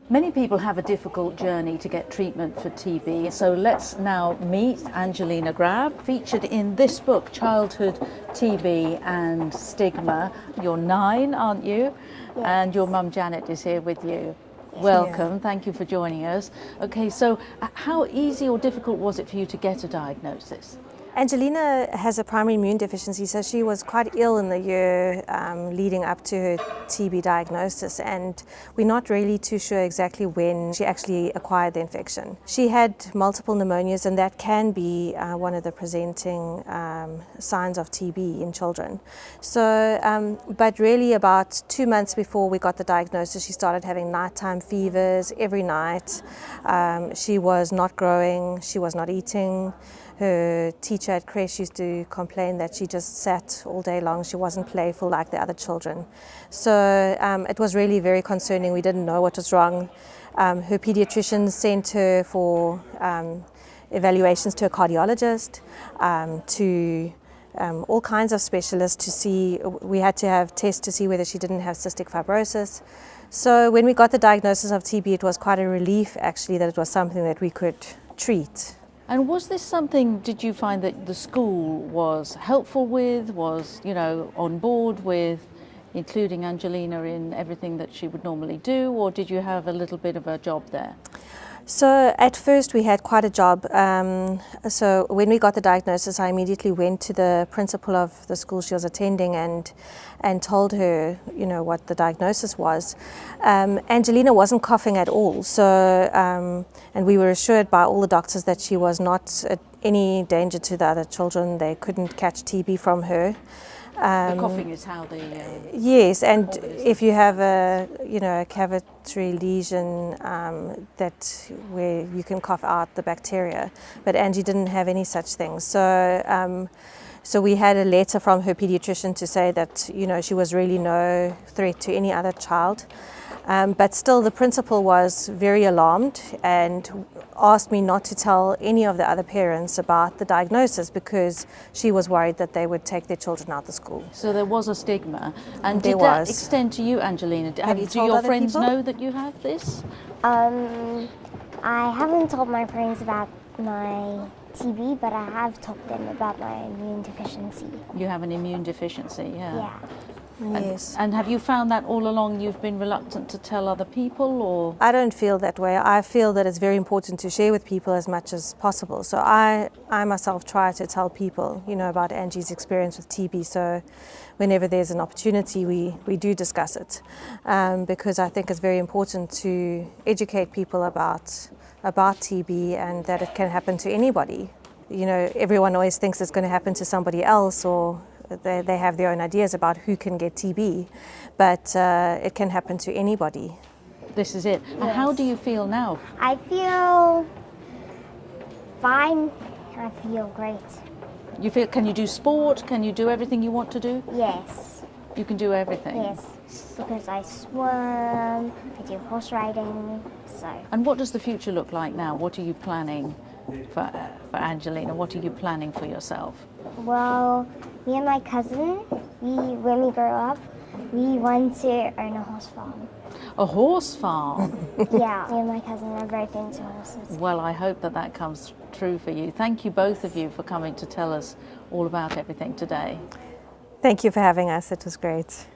Many people have a difficult journey to get treatment for TB, so let's now meet Angelina Grab, featured in this book, Childhood TB and Stigma. You're 9, aren't you? Yes. And your mum Janet is here with you. Welcome, thank you for joining us. Okay, so how easy or difficult was it for you to get a diagnosis? Angelina has a primary immune deficiency, so she was quite ill in the year leading up to her TB diagnosis, and we're not really too sure exactly when she actually acquired the infection. She had multiple pneumonias, and that can be one of the presenting signs of TB in children. So, but really about 2 months before we got the diagnosis, she started having nighttime fevers every night. She was not growing, she was not eating. Her teacher at creche used to complain that she just sat all day long. She wasn't playful like the other children. So it was really very concerning. We didn't know what was wrong. Her pediatrician sent her for evaluations to a cardiologist, to all kinds of specialists to see. We had to have tests to see whether she didn't have cystic fibrosis. So when we got the diagnosis of TB, it was quite a relief actually that it was something that we could treat. And was this something, did you find that the school was helpful with, was, on board with including Angelina in everything that she would normally do, or did you have a little bit of a job there? So at first we had quite a job. So when we got the diagnosis, I immediately went to the principal of the school she was attending and told her, what the diagnosis was. Angelina wasn't coughing at all. So and we were assured by all the doctors that she was not at any danger to the other children. They couldn't catch TB from her. The coughing is how the yes, and if you have a cavitary lesion that where you can cough out the bacteria, but Angie didn't have any such things. So so we had a letter from her pediatrician to say that she was really no threat to any other child. But still, the principal was very alarmed and asked me not to tell any of the other parents about the diagnosis because she was worried that they would take their children out of the school. So there was a stigma. And there did that extend to you, Angelina? Do your friends know that you have this? I haven't told my friends about my TB, but I have told them about my immune deficiency. You have an immune deficiency, Yeah. Yes. And have you found that all along you've been reluctant to tell other people, or? I don't feel that way. I feel that it's very important to share with people as much as possible. So I myself try to tell people, about Angie's experience with TB. So whenever there's an opportunity, we do discuss it, because I think it's very important to educate people about TB and that it can happen to anybody. Everyone always thinks it's going to happen to somebody else, or they have their own ideas about who can get TB, but it can happen to anybody. This is it. Yes. And how do you feel now? I feel fine. I feel great. Can you do sport? Can you do everything you want to do? Yes. You can do everything? Yes, because I swim, I do horse riding, so. And what does the future look like now? What are you planning for Angelina? What are you planning for yourself? Well, me and my cousin, when we grow up, we want to own a horse farm. A horse farm? Yeah, me and my cousin are both into horses. Well, I hope that comes true for you. Thank you, both of you, for coming to tell us all about everything today. Thank you for having us. It was great.